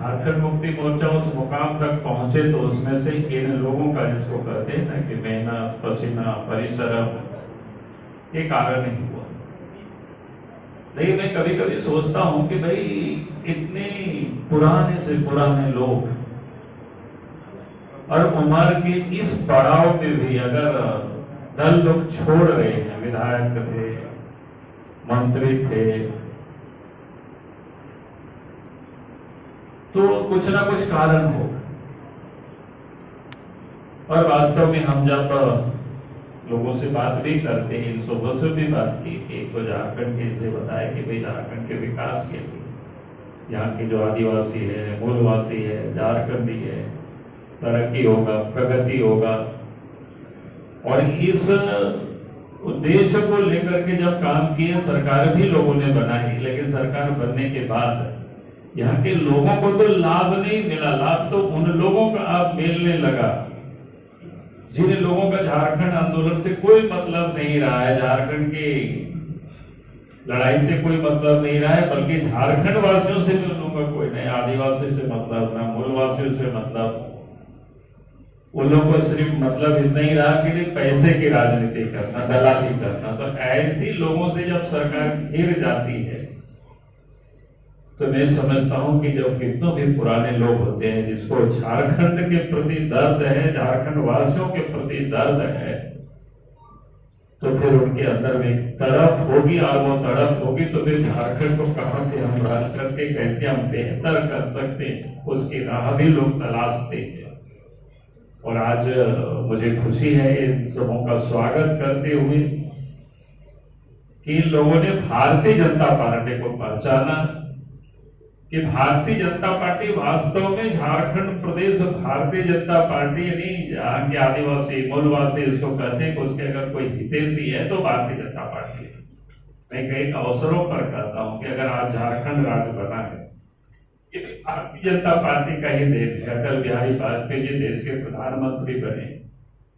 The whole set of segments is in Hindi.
झारखंड मुक्ति मोर्चा उस मुकाम तक पहुंचे तो उसमें से इन लोगों का, जिसको कहते हैं ना कि मेहनत, पसीना, परिश्रम, ये कारण नहीं हुआ। लेकिन मैं कभी कभी सोचता हूं कि भाई इतने पुराने से पुराने लोग और उम्र के इस पड़ाव में भी अगर दल लोग छोड़ रहे हैं, विधायक थे, मंत्री थे, तो कुछ ना कुछ कारण होगा। और वास्तव में हम जब लोगों से बात भी करते हैं, इन सुबह से भी बात की, एक तो झारखंड के से बताया कि भाई झारखंड के विकास के लिए यहाँ के जो आदिवासी है, मूलवासी है, झारखंडी है, तरक्की होगा, प्रगति होगा। और इस उद्देश्य को लेकर के जब काम किए, सरकार भी लोगों ने बनाई, लेकिन सरकार बनने के बाद यहाँ के लोगों को तो लाभ नहीं मिला। लाभ तो उन लोगों का अब मिलने लगा जिन लोगों का झारखंड आंदोलन से कोई मतलब नहीं रहा है, झारखंड की लड़ाई से कोई मतलब नहीं रहा है, बल्कि झारखंड वासियों से भी उन लोगों का कोई नहीं, आदिवासी से मतलब, ना मूलवासियों से मतलब। उन लोगों को सिर्फ मतलब इतना ही रहा कि पैसे की राजनीति करना, दलाली करना। तो ऐसी लोगों से जब सरकार घिर जाती है तो मैं समझता हूं कि जब कितनों भी पुराने लोग होते हैं जिसको झारखंड के प्रति दर्द है, झारखंड वासियों के प्रति दर्द है, तो फिर उनके अंदर में तड़प होगी, और वो तड़प होगी तो फिर झारखंड को कहां से हम राज करके कैसे हम बेहतर कर सकते हैं, उसकी राह भी लोग तलाशते हैं। और आज मुझे खुशी है इन सबों का स्वागत करते हुए कि इन लोगों ने भारतीय जनता पार्टी को पहचाना कि भारतीय जनता पार्टी वास्तव में झारखंड प्रदेश भारतीय जनता पार्टी, यानी जहां के आदिवासी, मूलवासी इसको कहते हैं कि उसके अगर कोई हितैषी है तो भारतीय जनता पार्टी है। मैं कई अवसरों पर कहता हूं कि अगर आज झारखंड राज्य बना है, भारतीय जनता पार्टी का ही देन है। अटल बिहारी वाजपेयी जी देश के प्रधानमंत्री बने।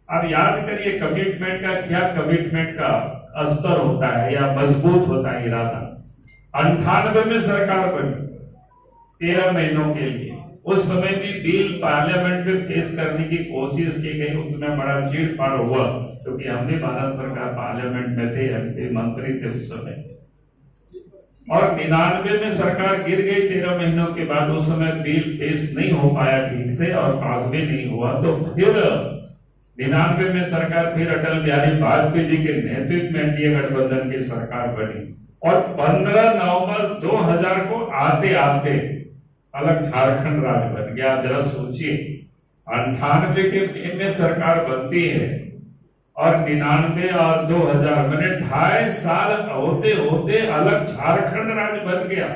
अब याद करिए कमिटमेंट का क्या, कमिटमेंट का स्तर होता है या मजबूत होता है इरादा। 98 में सरकार बनी 13 महीनों के लिए। उस समय भी बिल पार्लियामेंट में पेश करने की कोशिश की गई, उसमें बड़ा चीड़-फाड़ हुआ क्योंकि हम भी भारत सरकार पार्लियामेंट में थे, एमपी मंत्री थे उस समय। और 99 में सरकार गिर गई 13 महीनों के बाद। उस समय बिल पेश नहीं हो पाया ठीक से और पास भी नहीं हुआ। तो फिर 99 में सरकार फिर अटल बिहारी वाजपेयी जी के नेतृत्व में एनडीए गठबंधन की सरकार बनी। और 15 नवंबर 2000 को आते आते अलग झारखंड राज्य बन गया। आप जरा सोचिए, 98 के मई में सरकार बनती है और 99 और 2000 मैंने 2.5 साल होते होते अलग झारखंड राज्य बन गया।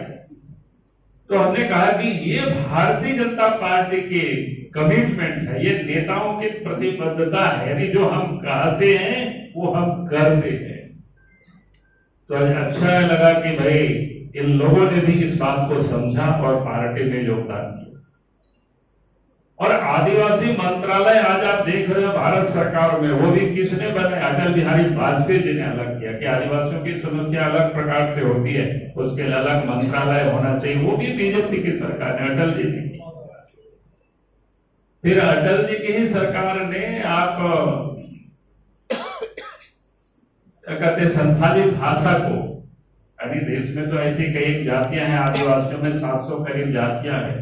तो हमने कहा कि ये भारतीय जनता पार्टी की कमिटमेंट है, ये नेताओं की प्रतिबद्धता है, यानी जो हम कहते हैं वो हम करते हैं। तो अच्छा लगा कि भाई इन लोगों ने भी इस बात को समझा और पार्टी में योगदान किया। और आदिवासी मंत्रालय आज आप देख रहे हो भारत सरकार में, वो भी किसने बनाया? अटल बिहारी वाजपेयी जी ने अलग किया कि आदिवासियों की समस्या अलग प्रकार से होती है, उसके लिए अलग मंत्रालय होना चाहिए। वो भी बीजेपी की सरकार ने, अटल जी ने। फिर अटल जी की ही सरकार ने आप कहते संथाली भाषा को, यानी देश में तो ऐसी कई जातियां हैं, आदिवासियों में 700 करीब जातियां हैं,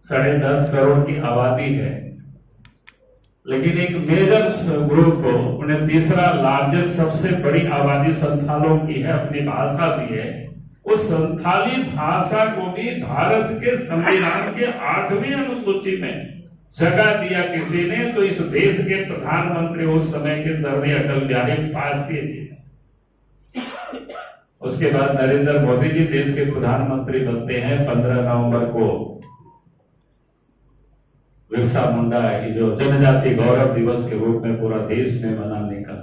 10.5 करोड़ की आबादी है, लेकिन एक मेजर ग्रुप को, उन्हें तीसरा लार्जेस्ट सबसे बड़ी आबादी संथालों की है, अपनी भाषा भी है। उस संथाली भाषा को भी भारत के संविधान के 8वीं अनुसूची में जगह दिया किसी ने, तो इस देश के प्रधानमंत्री उस समय के सर्वोदय अटल बिहारी वाजपेयी जी। उसके बाद नरेंद्र मोदी जी देश के प्रधानमंत्री बनते हैं 15 नवंबर को। बिरसा मुंडा जो जनजाति गौरव दिवस के रूप में पूरा देश में मनाने का।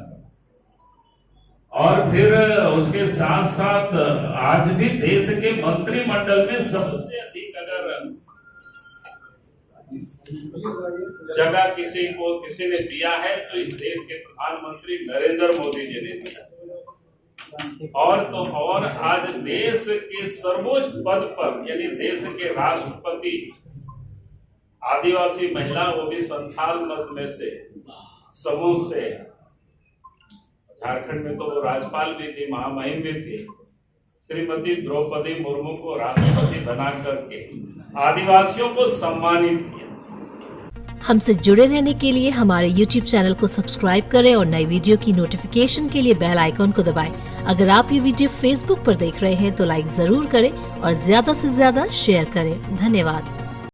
और फिर उसके साथ साथ आज भी देश के मंत्रिमंडल में सबसे अधिक अगर जगह किसी ने दिया है तो इस देश के प्रधानमंत्री नरेंद्र मोदी जी ने दिया। और आज देश के सर्वोच्च पद पर, यानी देश के राष्ट्रपति आदिवासी महिला, वो भी संथाल मत में से समूह से, झारखंड में तो वो राज्यपाल भी थी, महामहिम भी थी, श्रीमती द्रौपदी मुर्मू को राष्ट्रपति बना करके आदिवासियों को सम्मानित किया। हमसे जुड़े रहने के लिए हमारे YouTube चैनल को सब्सक्राइब करें और नई वीडियो की नोटिफिकेशन के लिए बेल आइकॉन को दबाएं। अगर आप ये वीडियो Facebook पर देख रहे हैं तो लाइक जरूर करें और ज्यादा से ज्यादा शेयर करें। धन्यवाद।